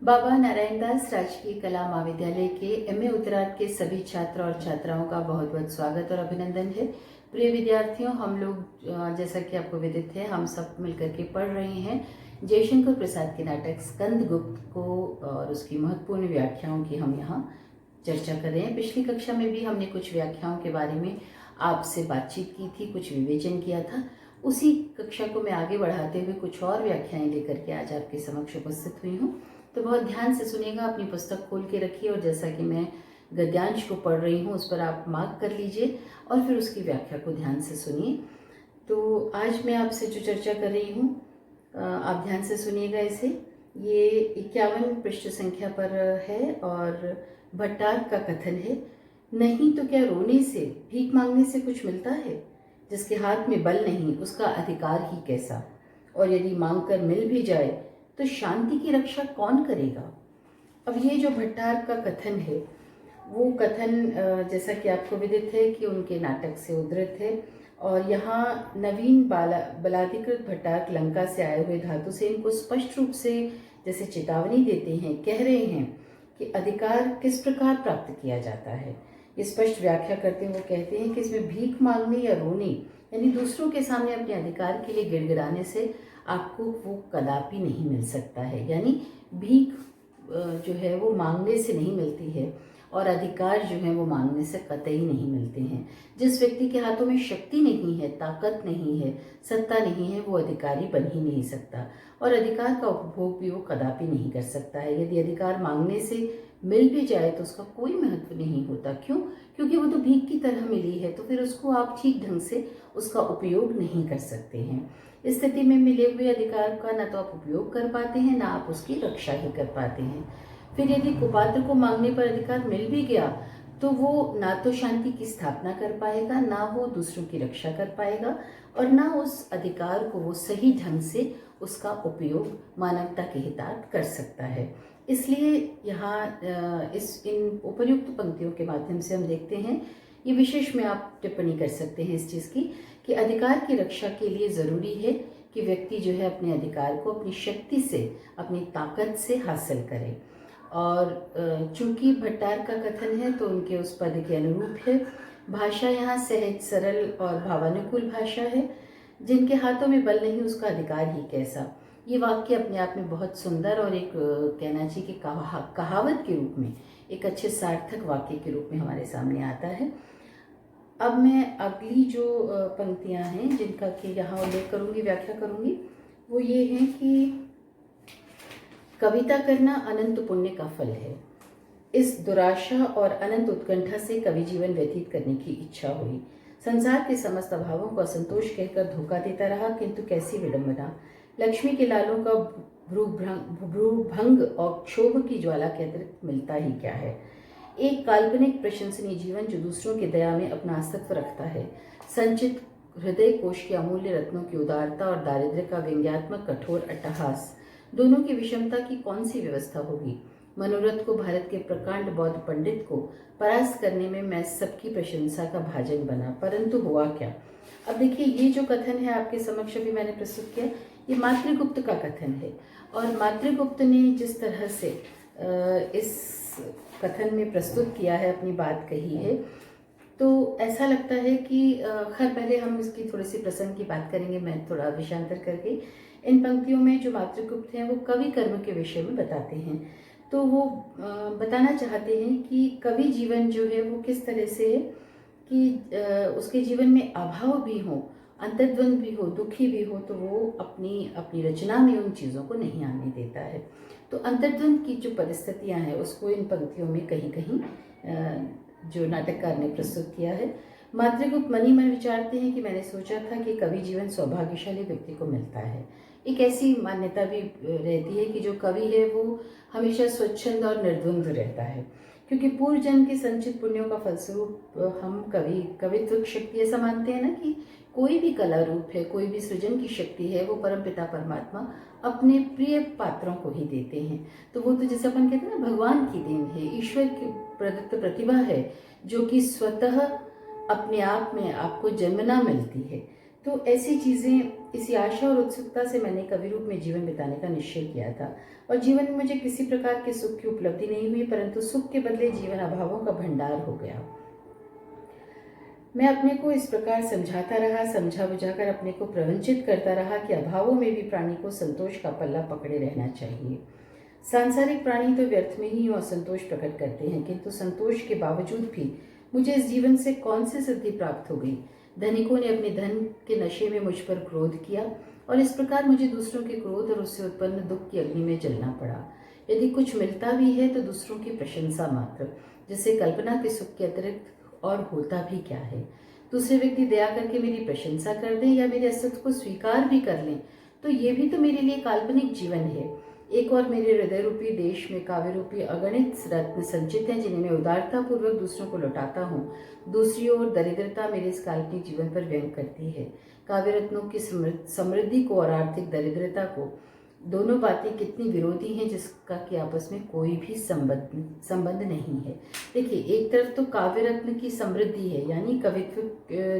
बाबा नारायण दास राजकीय कला महाविद्यालय के एमए उत्तरार्ध के सभी छात्र और छात्राओं का बहुत बहुत स्वागत और अभिनंदन है। प्रिय विद्यार्थियों, हम लोग जैसा कि आपको विदित है, हम सब मिलकर के पढ़ रहे हैं जयशंकर प्रसाद के नाटक स्कंदगुप्त को और उसकी महत्वपूर्ण व्याख्याओं की हम यहाँ चर्चा कर रहे हैं। पिछली कक्षा में भी हमने कुछ व्याख्याओं के बारे में आपसे बातचीत की थी, कुछ विवेचन किया था। उसी कक्षा को मैं आगे बढ़ाते हुए कुछ और व्याख्याएं लेकर के आज आपके समक्ष उपस्थित हुई हूँ। तो बहुत ध्यान से सुनिएगा, अपनी पुस्तक खोल के रखिए और जैसा कि मैं गद्यांश को पढ़ रही हूँ उस पर आप मार्क कर लीजिए और फिर उसकी व्याख्या को ध्यान से सुनिए। तो आज मैं आपसे जो चर्चा कर रही हूँ आप ध्यान से सुनिएगा इसे। ये 51 पृष्ठ संख्या पर है और भट्टारक का कथन है, नहीं तो क्या रोने से, भीख मांगने से कुछ मिलता है? जिसके हाथ में बल नहीं उसका अधिकार ही कैसा, और यदि मांगकर मिल भी जाए तो शांति की रक्षा कौन करेगा? अब ये जो भट्टारक का कथन है वो कथन जैसा कि आपको विदित है कि उनके नाटक से उद्धृत है और यहाँ नवीन बलाधिकृत भट्टारक लंका से आए हुए धातुसेन को स्पष्ट रूप से जैसे चेतावनी देते हैं, कह रहे हैं कि अधिकार किस प्रकार प्राप्त किया जाता है। ये स्पष्ट व्याख्या करते हुए वो कहते हैं कि इसमें भीख मांगने या रोने यानी दूसरों के सामने अपने अधिकार के लिए गिड़गिड़ाने से आपको वो कदापि नहीं मिल सकता है। यानी भीख जो है वो मांगने से नहीं मिलती है और अधिकार जो है वो मांगने से कतई नहीं मिलते हैं। जिस व्यक्ति के हाथों में शक्ति नहीं है, ताकत नहीं है, सत्ता नहीं है, वो अधिकारी बन ही नहीं सकता और अधिकार का उपभोग भी वो कदापि नहीं कर सकता है। यदि अधिकार मांगने से मिल भी जाए तो उसका कोई महत्व नहीं होता। क्यों? क्योंकि वो तो भीख की तरह मिली है, तो फिर उसको आप ठीक ढंग से उसका उपयोग नहीं कर सकते हैं। इस स्थिति में मिले हुए अधिकार का ना तो आप उपयोग कर पाते हैं, ना आप उसकी रक्षा ही कर पाते हैं। फिर यदि कुपात्र को मांगने पर अधिकार मिल भी गया तो वो ना तो शांति की स्थापना कर पाएगा, ना वो दूसरों की रक्षा कर पाएगा और ना उस अधिकार को वो सही ढंग से उसका उपयोग मानवता के हितार्थ कर सकता है। इसलिए यहाँ इन उपर्युक्त पंक्तियों के माध्यम से हम देखते हैं, ये विशेष में आप टिप्पणी कर सकते हैं इस चीज़ की कि अधिकार की रक्षा के लिए ज़रूरी है कि व्यक्ति जो है अपने अधिकार को अपनी शक्ति से, अपनी ताकत से हासिल करे। और चूंकि भट्टारक का कथन है तो उनके उस पद के अनुरूप है। भाषा यहाँ सहज, सरल और भावानुकूल भाषा है। जिनके हाथों में बल नहीं उसका अधिकार ही कैसा। ये वाक्य अपने आप में बहुत सुंदर और एक कहना चाहिए कि कहावत के रूप में, एक अच्छे सार्थक वाक्य के रूप में हमारे सामने आता है। अब मैं अगली जो पंक्तियां हैं जिनका कि यहाँ उल्लेख करूँगी, व्याख्या करूँगी, वो ये हैं कि कविता करना अनंत पुण्य का फल है। इस दुराशा और अनंत उत्कंठा से कवि जीवन व्यतीत करने की इच्छा हुई। संसार के समस्त अभावों को असंतोष कहकर धोखा देता रहा, किंतु कैसी विडंबना। लक्ष्मी के लालों का भ्रूभंग और क्षोभ की ज्वाला के अतिरिक्त मिलता ही क्या है। एक काल्पनिक प्रशंसनीय जीवन जो दूसरों की दया में अपना अस्तित्व रखता है। संचित हृदय कोश के अमूल्य रत्नों की उदारता और दारिद्र्य का व्यंग्यात्मक कठोर अट्टहास, दोनों की विषमता की कौन सी व्यवस्था होगी। मनोरथ को, भारत के प्रकांड बौद्ध पंडित को परास्त करने में मैं सबकी प्रशंसा का भाजन बना, परंतु हुआ क्या। अब देखिए, ये जो कथन है आपके समक्ष भी मैंने प्रस्तुत किया, ये मातृगुप्त का कथन है और मातृगुप्त ने जिस तरह से इस कथन में प्रस्तुत किया है, अपनी बात कही है, तो ऐसा लगता है कि खैर पहले हम इसकी थोड़ी सी प्रसंग की बात करेंगे। मैं थोड़ा विषयांतर करके इन पंक्तियों में जो मातृगुप्त हैं वो कवि कर्म के विषय में बताते हैं। तो वो बताना चाहते हैं कि कवि जीवन जो है वो किस तरह से है कि उसके जीवन में अभाव भी हो, अंतर्द्वंद भी हो, दुखी भी हो, तो वो अपनी रचना में उन चीज़ों को नहीं आने देता है। तो अंतर्द्वंद की जो परिस्थितियां हैं उसको इन पंक्तियों में कहीं कहीं जो नाटककार ने प्रस्तुत किया है। मातृगुप्त मनी मन विचारते हैं कि मैंने सोचा था कि कवि जीवन सौभाग्यशाली व्यक्ति को मिलता है। एक ऐसी मान्यता भी रहती है कि जो कवि है वो हमेशा स्वच्छंद और निर्द्वंद रहता है, क्योंकि पूर्व जन्म के संचित पुण्यों का फलस्वरूप हम कवित्व शक्ति ऐसा मानते हैं ना कि कोई भी कला रूप है, कोई भी सृजन की शक्ति है, वो परमपिता परमात्मा अपने प्रिय पात्रों को ही देते हैं। तो वो तो जैसे अपन कहते हैं ना, भगवान की देन है, ईश्वर की प्रदत्त प्रतिभा है जो कि स्वतः अपने आप में आपको जन्मना मिलती है। तो ऐसी चीज़ें, इसी आशा और उत्सुकता से मैंने कवि रूप में जीवन बिताने का निश्चय किया था। और जीवन में मुझे किसी प्रकार के सुख की उपलब्धि नहीं हुई, परंतु सुख के बदले जीवन अभावों का भंडार हो गया। मैं अपने को इस प्रकार समझाता रहा, समझा बुझाकर अपने को प्रवंचित करता रहा कि अभावों में भी प्राणी को संतोष का पल्ला पकड़े रहना चाहिए। सांसारिक प्राणी तो व्यर्थ में ही असंतोष प्रकट करते हैं, किंतु संतोष के बावजूद भी मुझे इस जीवन से कौन सी सिद्धि प्राप्त हो गई। धनिकों ने अपने धन के नशे में मुझ पर क्रोध किया और इस प्रकार मुझे दूसरों के क्रोध और उससे उत्पन्न दुख की अग्नि में जलना पड़ा। यदि कुछ मिलता भी है तो दूसरों की प्रशंसा मात्र, जिससे कल्पना के सुख के अतिरिक्त और होता भी क्या है। दूसरे व्यक्ति दया करके मेरी प्रशंसा कर दें या मेरे अस्तित्व को स्वीकार भी कर लें तो ये भी तो मेरे लिए काल्पनिक जीवन है। एक और मेरे हृदय रूपी देश में काव्य रूपी अगणित रत्न संचित हैं, जिन्हें मैं उदारता पूर्वक दूसरों को लौटाता हूँ। दूसरी ओर दरिद्रता मेरे इस काल्पनिक जीवन पर व्यंग करती है। काव्य रत्नों की समृद्धि को और आर्थिक दरिद्रता को, दोनों बातें कितनी विरोधी हैं जिसका कि आपस में कोई भी संबंध नहीं है। देखिए, एक तरफ तो काव्य रत्न की समृद्धि है, यानी कवित्व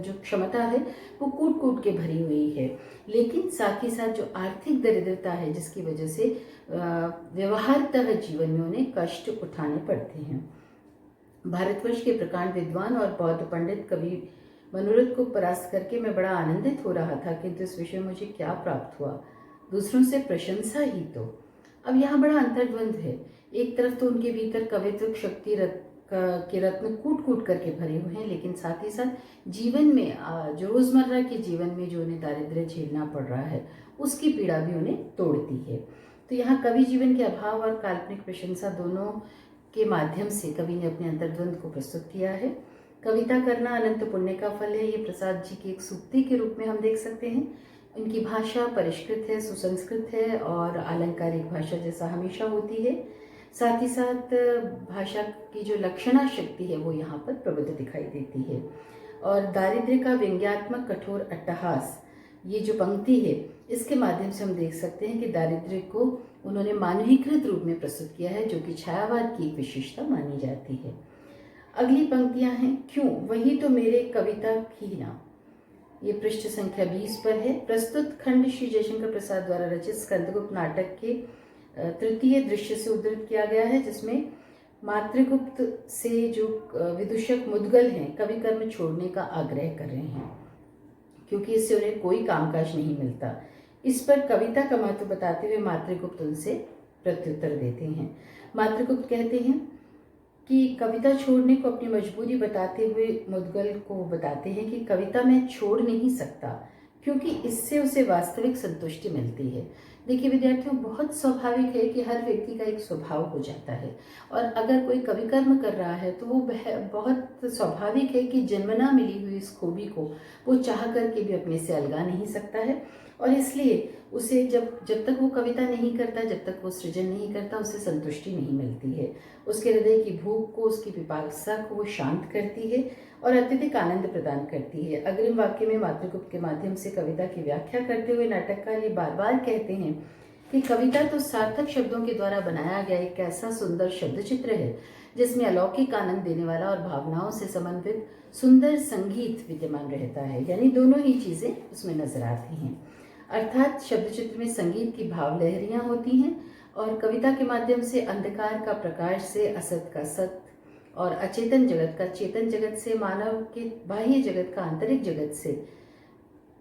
जो क्षमता है वो कूट कूट के भरी हुई है, लेकिन साथ ही साथ जो आर्थिक दरिद्रता है जिसकी वजह से व्यवहारतः जीवन में उन्हें कष्ट उठाने पड़ते हैं। भारतवर्ष के प्रकांड विद्वान और बौद्ध पंडित कवि मनोरथ को परास्त करके मैं बड़ा आनंदित हो रहा था, किंतु इस विषय में मुझे क्या प्राप्त हुआ? दूसरों से प्रशंसा ही तो। अब यहाँ बड़ा अंतर्द्वंद है। एक तरफ तो उनके भीतर कवित्व शक्ति के रत्न कूट कूट करके भरे हुए हैं, लेकिन साथ ही साथ जीवन में जो रोजमर्रा के जीवन में जो उन्हें दारिद्र्य झेलना पड़ रहा है उसकी पीड़ा भी उन्हें तोड़ती है। तो यहाँ कवि जीवन के अभाव और काल्पनिक प्रशंसा दोनों के माध्यम से कवि ने अपने अंतर्द्वंद को प्रस्तुत किया है। कविता करना अनंत पुण्य का फल है, ये प्रसाद जी की एक सूक्ति के रूप में हम देख सकते हैं। इनकी भाषा परिष्कृत है, सुसंस्कृत है और आलंकारिक भाषा जैसा हमेशा होती है। साथ ही साथ भाषा की जो लक्षणा शक्ति है वो यहाँ पर प्रबुद्ध दिखाई देती है। और दारिद्र्य का व्यंग्यात्मक कठोर अट्टहास, ये जो पंक्ति है इसके माध्यम से हम देख सकते हैं कि दारिद्र्य को उन्होंने मानवीकृत रूप में प्रस्तुत किया है, जो कि छायावाद की एक विशेषता मानी जाती है। अगली पंक्तियां हैं, क्यों वही तो मेरे कविता की ना। ये पृष्ठ संख्या 20 पर है। प्रस्तुत खंड श्री जयशंकर प्रसाद द्वारा रचित स्कंदगुप्त नाटक के तृतीय दृश्य से उद्धृत किया गया है, जिसमें मातृगुप्त से जो विदूषक मुद्गल हैं कवि कर्म छोड़ने का आग्रह कर रहे हैं, क्योंकि इससे उन्हें कोई कामकाज नहीं मिलता। इस पर कविता का महत्व बताते हुए मातृगुप्त उनसे प्रत्युत्तर देते हैं। मातृगुप्त कहते हैं कि कविता छोड़ने को अपनी मजबूरी बताते हुए मुद्गल को बताते हैं कि कविता मैं छोड़ नहीं सकता, क्योंकि इससे उसे वास्तविक संतुष्टि मिलती है। देखिए विद्यार्थियों, बहुत स्वाभाविक है कि हर व्यक्ति का एक स्वभाव हो जाता है, और अगर कोई कवि कर्म कर रहा है तो वो बहुत स्वाभाविक है कि जन्मना मिली हुई इस खूबी को वो चाह करके भी अपने से अलगा नहीं सकता है। और इसलिए उसे जब तक वो कविता नहीं करता, जब तक वो सृजन नहीं करता, उसे संतुष्टि नहीं मिलती है। उसके हृदय की भूख को, उसकी पिपासा को वो शांत करती है और अत्यधिक आनंद प्रदान करती है। अग्रिम वाक्य में मातृगुप्त के माध्यम से कविता की व्याख्या करते हुए नाटककार ये बार बार कहते हैं कि कविता तो सार्थक शब्दों के द्वारा बनाया गया एक ऐसा सुंदर शब्द चित्र है जिसमें अलौकिक आनंद देने वाला और भावनाओं से समन्वित सुंदर संगीत विद्यमान रहता है, यानी दोनों ही चीजें उसमें नजर आती हैं। अर्थात शब्द चित्र में संगीत की भाव लहरियां होती हैं और कविता के माध्यम से अंधकार का प्रकाश से असत का सत और अचेतन जगत का चेतन जगत से, मानव के बाह्य जगत का आंतरिक जगत से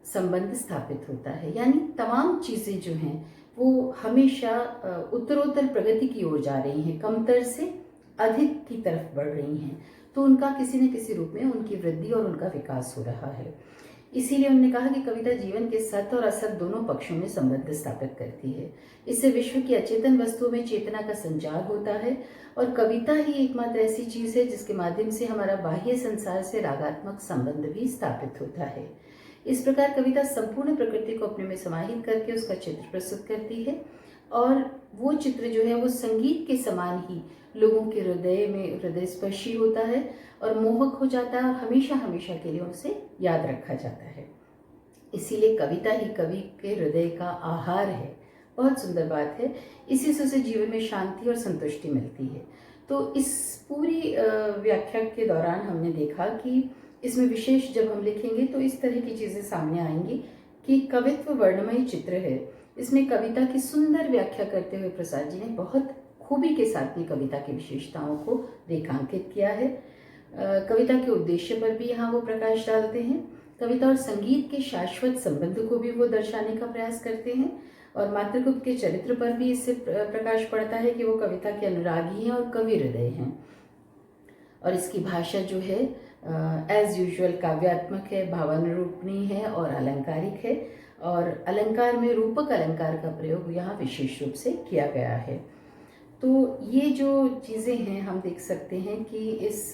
संबंध स्थापित होता है। यानी तमाम चीजें जो हैं वो हमेशा उत्तरोत्तर प्रगति की ओर जा रही हैं, कमतर से अधिक की तरफ बढ़ रही हैं, तो उनका किसी न किसी रूप में उनकी वृद्धि और उनका विकास हो रहा है। इसीलिए उन्होंने कहा कि कविता जीवन के सत और असत दोनों पक्षों में संबंध स्थापित करती है। इससे विश्व की अचेतन वस्तुओं में चेतना का संचार होता है और कविता ही एकमात्र ऐसी चीज है जिसके माध्यम से हमारा बाह्य संसार से रागात्मक संबंध भी स्थापित होता है। इस प्रकार कविता संपूर्ण प्रकृति को अपने में समाहित करके उसका चित्र प्रस्तुत करती है, और वो चित्र जो है वो संगीत के समान ही लोगों के हृदय में हृदय स्पर्शी होता है और मोहक हो जाता है और हमेशा हमेशा के लिए उसे याद रखा जाता है। इसीलिए कविता ही कवि के हृदय का आहार है। बहुत सुंदर बात है। इसी से उसे जीवन में शांति और संतुष्टि मिलती है। तो इस पूरी व्याख्या के दौरान हमने देखा कि इसमें विशेष जब हम लिखेंगे तो इस तरह की चीज़ें सामने आएंगी कि कवित्व वर्णमयी चित्र है। इसमें कविता की सुंदर व्याख्या करते हुए प्रसाद जी ने बहुत खूबी के साथ में कविता की विशेषताओं को रेखांकित किया है। कविता के उद्देश्य पर भी यहाँ वो प्रकाश डालते हैं। कविता और संगीत के शाश्वत संबंध को भी वो दर्शाने का प्रयास करते हैं और मातृगुप्त के चरित्र पर भी इससे प्रकाश पड़ता है कि वो कविता के अनुरागी हैं और कवि हृदय हैं। और इसकी भाषा जो है एज यूजुअल काव्यात्मक है, भावानुरूपणी है और अलंकारिक है। और अलंकार में रूपक अलंकार का प्रयोग यहाँ विशेष रूप से किया गया है। तो ये जो चीज़ें हैं हम देख सकते हैं कि इस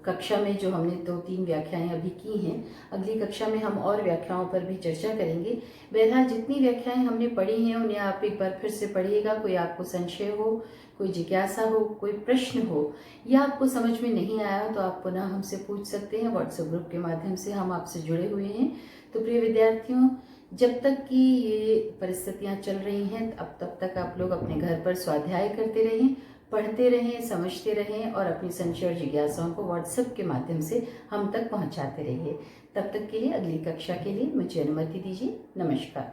कक्षा में जो हमने 2-3 व्याख्याएं अभी की हैं, अगली कक्षा में हम और व्याख्याओं पर भी चर्चा करेंगे। बहरहाल जितनी व्याख्याएं हमने पढ़ी हैं उन्हें आप एक बार फिर से पढ़िएगा। कोई आपको संशय हो, कोई जिज्ञासा हो, कोई प्रश्न हो या आपको समझ में नहीं आया तो आप पुनः हमसे पूछ सकते हैं। व्हाट्सएप ग्रुप के माध्यम से हम आपसे जुड़े हुए हैं। तो प्रिय विद्यार्थियों, जब तक कि ये परिस्थितियाँ चल रही हैं तब तक आप लोग अपने घर पर स्वाध्याय करते रहें, पढ़ते रहें, समझते रहें और अपनी संशय और जिज्ञासाओं को व्हाट्सएप के माध्यम से हम तक पहुंचाते रहिए। तब तक के लिए अगली कक्षा के लिए मुझे अनुमति दीजिए। नमस्कार।